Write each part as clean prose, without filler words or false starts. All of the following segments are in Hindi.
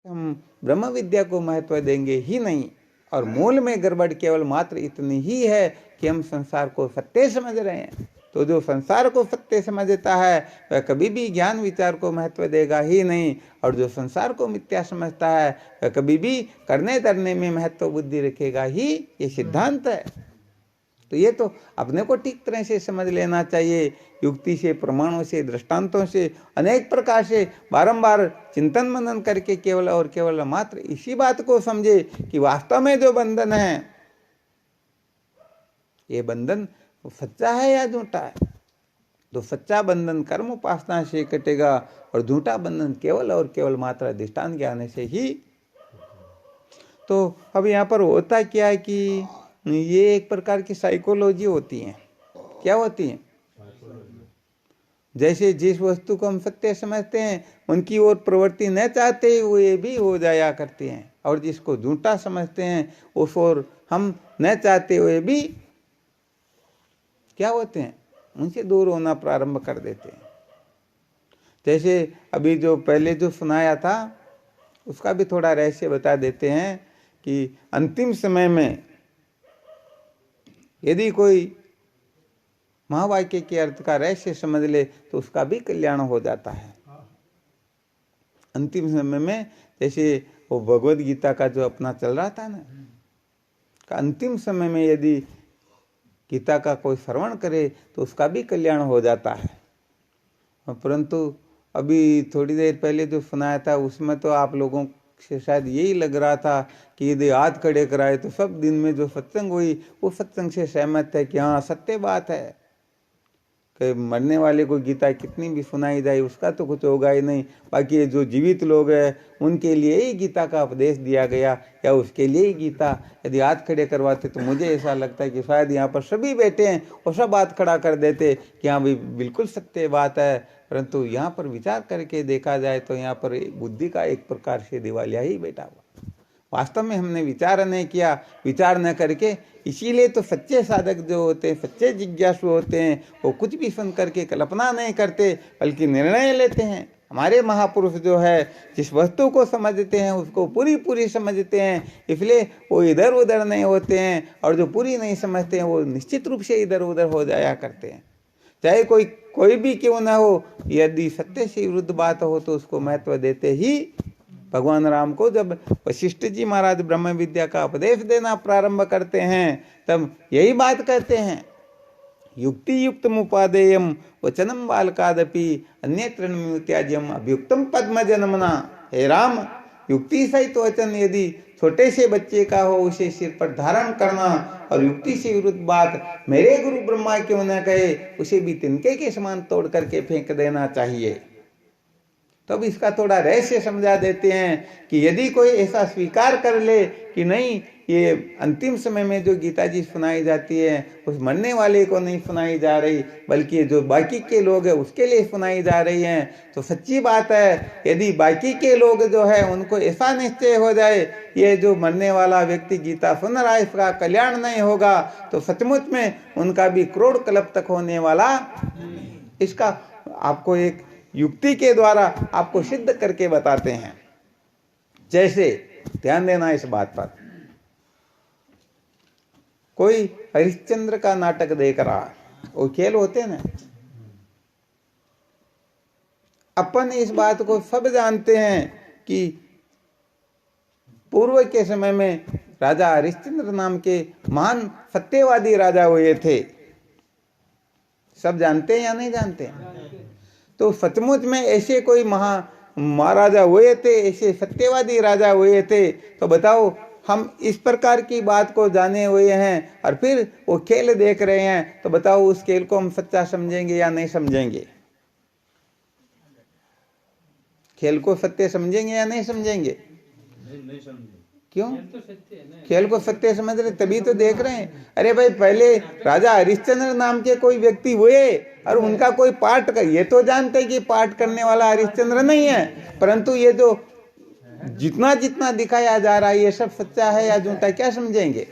हम ब्रह्म विद्या को महत्व देंगे ही नहीं, और मूल में गड़बड़ केवल मात्र इतनी ही है कि हम संसार को सत्य समझ रहे हैं। तो जो संसार को सत्य समझता है वह कभी भी ज्ञान विचार को महत्व देगा ही नहीं, और जो संसार को मिथ्या समझता है वह कभी भी करने धरने में महत्व बुद्धि रखेगा ही। ये सिद्धांत है। तो ये तो अपने को ठीक तरह से समझ लेना चाहिए, युक्ति से, प्रमाणों से, दृष्टांतों से, अनेक प्रकार से बारंबार चिंतन मनन करके केवल और केवल मात्र इसी बात को समझे कि वास्तव में जो बंधन है, ये बंधन सच्चा है या झूठा है। तो सच्चा बंधन कर्म उपासना से कटेगा, और झूठा बंधन केवल और केवल मात्र अधिष्ठान ज्ञान से ही। तो अब यहाँ पर होता क्या है कि ये एक प्रकार की साइकोलॉजी होती है। क्या होती है? जैसे जिस वस्तु को हम सत्य समझते हैं उनकी ओर प्रवृत्ति न चाहते हुए भी हो जाया करते हैं, और जिसको झूठा समझते हैं उस ओर हम न चाहते हुए भी क्या होते हैं, उनसे दूर होना प्रारंभ कर देते हैं। जैसे अभी जो पहले जो सुनाया था उसका भी थोड़ा रहस्य बता देते हैं कि अंतिम समय में यदि कोई महावाक्य के अर्थ का रहस्य समझ ले तो उसका भी कल्याण हो जाता है। अंतिम समय में जैसे वो भगवद गीता का जो अपना चल रहा था ना, अंतिम समय में यदि गीता का कोई श्रवण करे तो उसका भी कल्याण हो जाता है। परंतु अभी थोड़ी देर पहले जो सुनाया था उसमें तो आप लोगों से शायद यही लग रहा था कि यदि हाथ खड़े कराए तो सब दिन में जो सत्संग हुई वो सत्संग से सहमत है कि हाँ सत्य बात है कि मरने वाले को गीता कितनी भी सुनाई जाए उसका तो कुछ होगा ही नहीं, बाकी जो जीवित लोग हैं उनके लिए ही गीता का उपदेश दिया गया या उसके लिए ही गीता। यदि हाथ खड़े करवाते तो मुझे ऐसा लगता है कि शायद यहाँ पर सभी बैठे हैं और सब हाथ खड़ा कर देते कि हाँ भाई बिल्कुल सत्य बात है। परंतु यहाँ पर विचार करके देखा जाए तो यहाँ पर बुद्धि का एक प्रकार से दिवालिया ही बैठा हुआ। वास्तव में हमने विचार नहीं किया, विचार न करके, इसीलिए तो सच्चे साधक जो होते हैं, सच्चे जिज्ञासु होते हैं, वो कुछ भी सुन करके कल्पना नहीं करते बल्कि निर्णय लेते हैं। हमारे महापुरुष जो है जिस वस्तु को समझते हैं उसको पूरी पूरी समझते हैं, इसलिए वो इधर उधर नहीं होते हैं, और जो पूरी नहीं समझते हैं वो निश्चित रूप से इधर उधर हो जाया करते हैं। चाहे कोई भी क्यों ना हो, यदि सत्य से विरुद्ध बात हो तो उसको महत्व देते ही। भगवान राम को जब वशिष्ठ जी महाराज ब्रह्म विद्या का उपदेश देना प्रारंभ करते हैं तब यही बात कहते हैं, युक्ति युक्त मुपादेयम वचनम बालकादपि अन्यत्र त्याज्यम अभियुक्तम पद्म जन्मना। हे राम, युक्ति सहित वचन यदि छोटे से बच्चे का हो उसे सिर पर धारण करना, और युक्ति से विरुद्ध बात मेरे गुरु ब्रह्मा क्यों न कहे उसे भी तिनके के समान तोड़ करके फेंक देना चाहिए। तब इसका थोड़ा रहस्य समझा देते हैं कि यदि कोई ऐसा स्वीकार कर ले कि नहीं ये अंतिम समय में जो गीता जी सुनाई जाती है उस मरने वाले को नहीं सुनाई जा रही बल्कि जो बाकी के लोग हैं उसके लिए सुनाई जा रही हैं, तो सच्ची बात है यदि बाकी के लोग जो है उनको ऐसा निश्चय हो जाए ये जो मरने वाला व्यक्ति गीता सुन रहा है इसका कल्याण नहीं होगा, तो सचमुच में उनका भी करोड़ कल्प तक होने वाला। इसका आपको एक युक्ति के द्वारा आपको सिद्ध करके बताते हैं। जैसे ध्यान देना इस बात पर, कोई हरिश्चंद्र का नाटक देख रहा, वो खेल होते ना, अपन इस बात को सब जानते हैं कि पूर्व के समय में राजा हरिश्चंद्र नाम के महान सत्यवादी राजा हुए थे। सब जानते हैं या नहीं जानते? तो सचमुच में ऐसे कोई महाराजा हुए थे, ऐसे सत्यवादी राजा हुए थे, तो बताओ हम इस प्रकार की बात को जाने हुए हैं और फिर वो खेल देख रहे हैं, तो बताओ उस खेल को हम सच्चा समझेंगे या नहीं समझेंगे? खेल को सत्य समझेंगे या नहीं समझेंगे? नहीं समझेंगे। क्यों? खेल को सत्य समझ रहे तभी तो देख रहे हैं। अरे भाई पहले राजा हरिश्चंद्र नाम के कोई व्यक्ति हुए और उनका कोई पाठ कर, ये तो जानते कि पाठ करने वाला हरिश्चंद्र नहीं है, परंतु ये जो जितना जितना दिखाया जा रहा है ये सब सच्चा है या झूठा, क्या समझेंगे?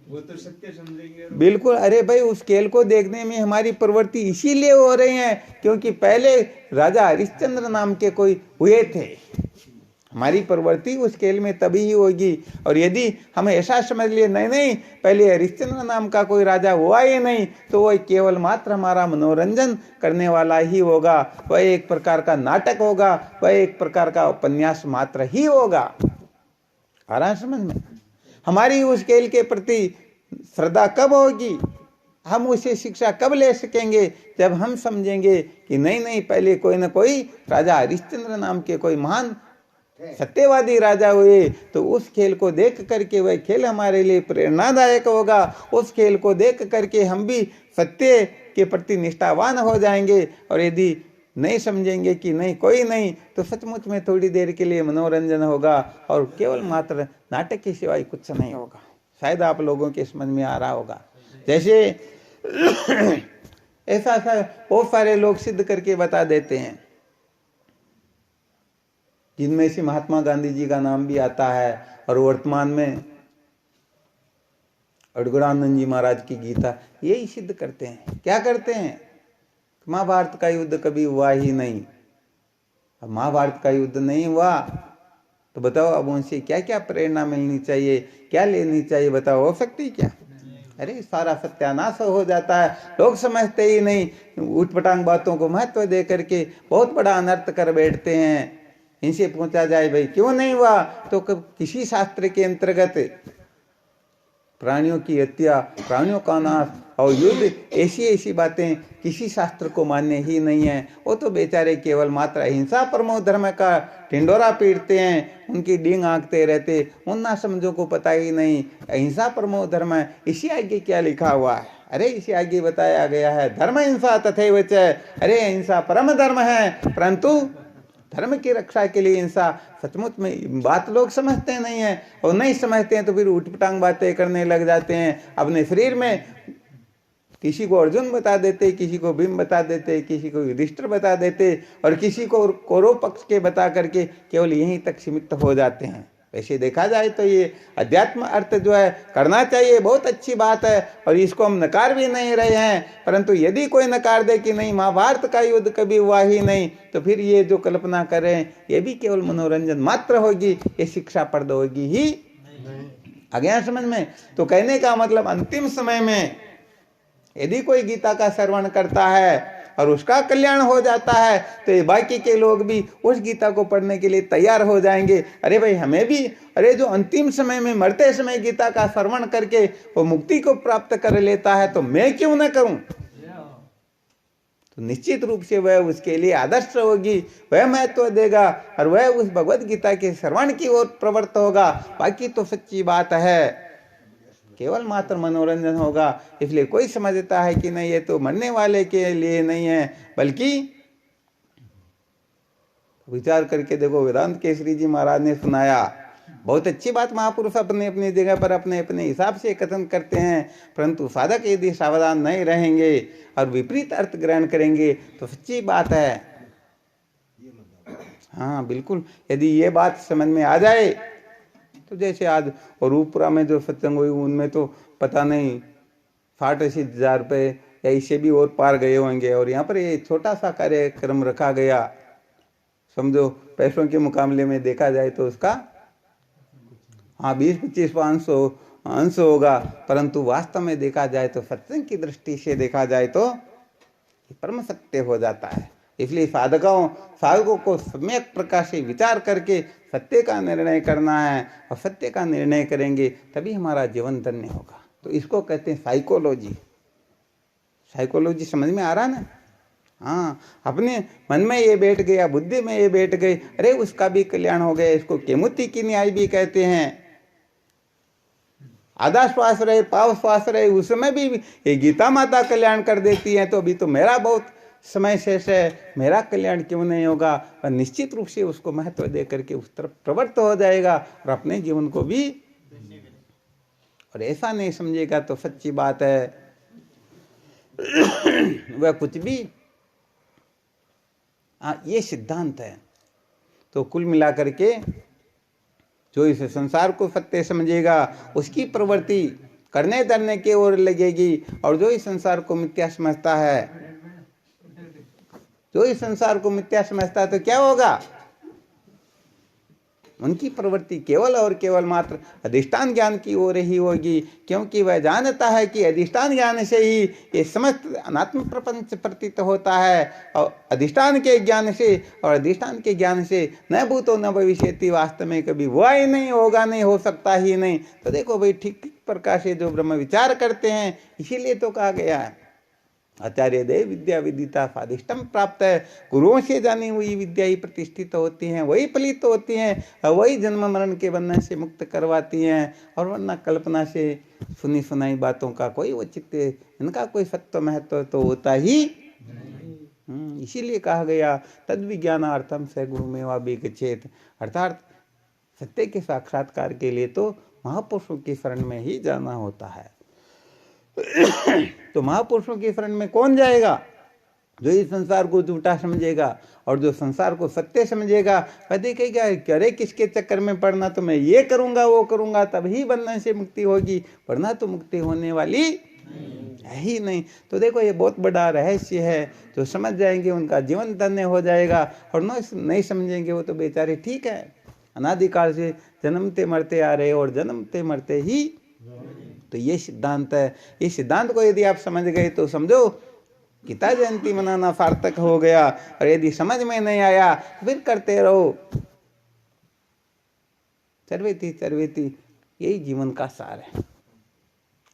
वो तो सत्य समझेंगे। बिल्कुल। अरे भाई उस खेल को देखने में हमारी प्रवृत्ति इसीलिए हो रही है क्योंकि पहले राजा हरिश्चंद्र नाम के कोई हुए थे, हमारी प्रवृत्ति उस खेल में तभी ही होगी। और यदि हम ऐसा समझ लिए नहीं नहीं पहले हरिश्चंद्र नाम का कोई राजा हुआ ही नहीं, तो वह केवल मात्र हमारा मनोरंजन करने वाला ही होगा, वह एक प्रकार का नाटक होगा, वह एक प्रकार का उपन्यास मात्र ही होगा। आ रहा है समझ में? हमारी उस खेल के प्रति श्रद्धा कब होगी, हम उसे शिक्षा कब ले सकेंगे, जब हम समझेंगे कि नहीं नहीं पहले कोई ना कोई राजा हरिश्चंद्र नाम के कोई महान सत्यवादी राजा हुए, तो उस खेल को देख करके वह खेल हमारे लिए प्रेरणादायक होगा। उस खेल को देख करके हम भी सत्य के प्रति निष्ठावान हो जाएंगे। और यदि नहीं समझेंगे कि नहीं कोई नहीं, तो सचमुच में थोड़ी देर के लिए मनोरंजन होगा और केवल मात्र नाटक के सिवाय कुछ नहीं होगा। शायद आप लोगों के समझ में आ रहा होगा। जैसे ऐसा बहुत सारे लोग सिद्ध करके बता देते हैं, जिनमें से महात्मा गांधी जी का नाम भी आता है, और वर्तमान में अड़गड़ानंद जी महाराज की गीता यही सिद्ध करते हैं। क्या करते हैं? महाभारत का युद्ध कभी हुआ ही नहीं। अब महाभारत का युद्ध नहीं हुआ तो बताओ अब उनसे क्या क्या प्रेरणा मिलनी चाहिए, क्या लेनी चाहिए, बताओ हो सकती क्या? अरे सारा सत्यानाश हो जाता है। लोग समझते ही नहीं, उठपटांग बातों को महत्व दे करके बहुत बड़ा अनर्थ कर बैठते हैं। इनसे पूछा जाए भाई क्यों नहीं हुआ, तो किसी शास्त्र के अंतर्गत प्राणियों की हत्या, प्राणियों का नाश और युद्ध, ऐसी बातें किसी शास्त्र को मान्य ही नहीं है। वो तो बेचारे केवल मात्र अहिंसा परमो धर्म का टिंडोरा पीटते हैं, उनकी डींग आंकते रहते, उन ना समझों को पता ही नहीं अहिंसा परमो धर्म है। इसी आगे क्या लिखा हुआ है? अरे इसी आगे बताया गया है धर्म हिंसा तथैव च। अरे अहिंसा परम धर्म है, परंतु धर्म की रक्षा के लिए हिंसा। सचमुच में बात लोग समझते नहीं है, और नहीं समझते हैं तो फिर उठपटांग बातें करने लग जाते हैं। अपने शरीर में किसी को अर्जुन बता देते, किसी को भीम बता देते, किसी को युधिष्ठिर बता देते, और किसी को कौरव पक्ष के बता करके केवल यहीं तक सीमित हो जाते हैं। वैसे देखा जाए तो ये अध्यात्म अर्थ जो है करना चाहिए, बहुत अच्छी बात है, और इसको हम नकार भी नहीं रहे हैं। परंतु यदि कोई नकार दे कि नहीं महाभारत का युद्ध कभी हुआ ही नहीं, तो फिर ये जो कल्पना करें ये भी केवल मनोरंजन मात्र होगी, ये शिक्षाप्रद होगी ही। आ गया समझ में? तो कहने का मतलब अंतिम समय में यदि कोई गीता का श्रवण करता है और उसका कल्याण हो जाता है, तो ये बाकी के लोग भी उस गीता को पढ़ने के लिए तैयार हो जाएंगे। अरे भाई हमें भी, अरे जो अंतिम समय में मरते समय गीता का श्रवण करके वो मुक्ति को प्राप्त कर लेता है, तो मैं क्यों न करूं? तो निश्चित रूप से वह उसके लिए आदर्श होगी, वह महत्व देगा, और वह उस भगवत गीता के श्रवण की ओर प्रवृत्त होगा। बाकी तो सच्ची बात है केवल मात्र मनोरंजन होगा। इसलिए कोई समझता है कि नहीं ये तो मरने वाले के लिए नहीं है, बल्कि विचार करके देखो, वेदांत केसरी जी महाराज ने सुनाया, बहुत अच्छी बात। महापुरुष अपने अपनी जगह पर अपने अपने हिसाब से कथन करते हैं, परंतु साधक यदि सावधान नहीं रहेंगे और विपरीत अर्थ ग्रहण करेंगे तो सच्ची बात है। हाँ बिल्कुल, यदि ये बात समझ में आ जाए तो जैसे आज और रूपपुरा में जो सत्संग हुई उनमें तो पता नहीं 60-80 हज़ार रुपये या इससे भी और पार गए होंगे, और यहाँ पर ये छोटा सा कार्यक्रम रखा गया, समझो पैसों के मुकाबले में देखा जाए तो उसका 20-25-500 अंश होगा, परंतु वास्तव में देखा जाए तो सत्संग की दृष्टि से देखा जाए तो परम सत्य हो जाता है। इसलिए साधकों को सम्यक प्रकार से विचार करके सत्य का निर्णय करना है, और सत्य का निर्णय करेंगे तभी हमारा जीवन धन्य होगा। तो इसको कहते हैं साइकोलॉजी। साइकोलॉजी समझ में आ रहा ना? हाँ, अपने मन में ये बैठ गया, बुद्धि में ये बैठ गई, अरे उसका भी कल्याण हो गया। इसको केमुति की न्याय भी कहते हैं। आधा श्वास रहे, पाव श्वास रहे, उसमें भी ये गीता माता कल्याण कर देती है, तो अभी तो मेरा बहुत समय शेष है, मेरा कल्याण क्यों नहीं होगा? और निश्चित रूप से उसको महत्व दे करके उस तरफ प्रवृत्त हो जाएगा और अपने जीवन को भी, और ऐसा नहीं समझेगा तो सच्ची बात है वह कुछ भी। ये सिद्धांत है। तो कुल मिलाकर के जो इस संसार को सत्य समझेगा उसकी प्रवृत्ति करने धरने की ओर लगेगी, और जो इस संसार को मिथ्या समझता है, जो इस संसार को मिथ्या समझता है तो क्या होगा? उनकी प्रवृत्ति केवल और केवल मात्र अधिष्ठान ज्ञान की ओर ही होगी, क्योंकि वह जानता है कि अधिष्ठान ज्ञान से ही ये समस्त अनात्म प्रपंच प्रतीत होता है, और अधिष्ठान के ज्ञान से और अधिष्ठान के ज्ञान से न भूतो न भविष्यति, वास्तव में कभी हुआ ही नहीं, होगा नहीं, हो सकता ही नहीं। तो देखो भाई, ठीक प्रकार से जो ब्रह्म विचार करते हैं, इसीलिए तो कहा गया है आचार्य देव विद्या विदिता स्वादिष्टम प्राप्त है। गुरुओं से जानी हुई विद्या ही प्रतिष्ठित होती हैं, वही फलित होती हैं, और वही जन्म मरण के बंधन से मुक्त करवाती हैं। और वरना कल्पना से सुनी सुनाई बातों का कोई औचित्य, इनका कोई सत्व महत्व तो होता ही। इसीलिए कहा गया तद विज्ञानार्थम स गुरुमेवा विगच्छेत, अर्थात सत्य के साक्षात्कार के लिए तो महापुरुषों की शरण में ही जाना होता है। तो महापुरुषों की शरण में कौन जाएगा? जो इस संसार को झूठा समझेगा और जो संसार को सत्य समझेगा। वह देखेगा अरे किसके चक्कर में पड़ना, तो मैं ये करूंगा वो करूंगा तभी बंधन से मुक्ति होगी, वरना तो मुक्ति होने वाली है ही नहीं। तो देखो, ये बहुत बड़ा रहस्य है। जो समझ जाएंगे उनका जीवन धन्य हो जाएगा, और नहीं समझेंगे वो तो बेचारे ठीक है, अनादिकाल से जन्मते मरते आ रहे और जन्मते मरते ही। तो ये सिद्धांत है। इस सिद्धांत को यदि आप समझ गए तो समझो गीता जयंती मनाना सार्थक हो गया। और यदि समझ में नहीं आया फिर करते रहो, चरवेती चरवेती, यही जीवन का सार है।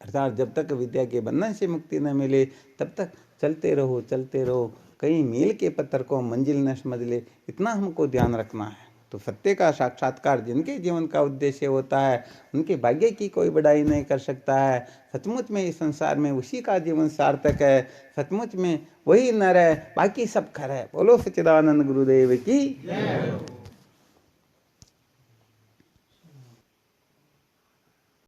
अर्थात जब तक विद्या के बंधन से मुक्ति न मिले तब तक चलते रहो चलते रहो, कहीं मील के पत्थर को मंजिल न समझ ले, इतना हमको ध्यान रखना है। तो सत्य का साक्षात्कार जिनके जीवन का उद्देश्य होता है, उनके भाग्य की कोई बढ़ाई नहीं कर सकता है। सचमुच में इस संसार में उसी का जीवन सार्थक है, सचमुच में वही नर है, बाकी सब खर है। बोलो सच्चिदानंद गुरुदेव की।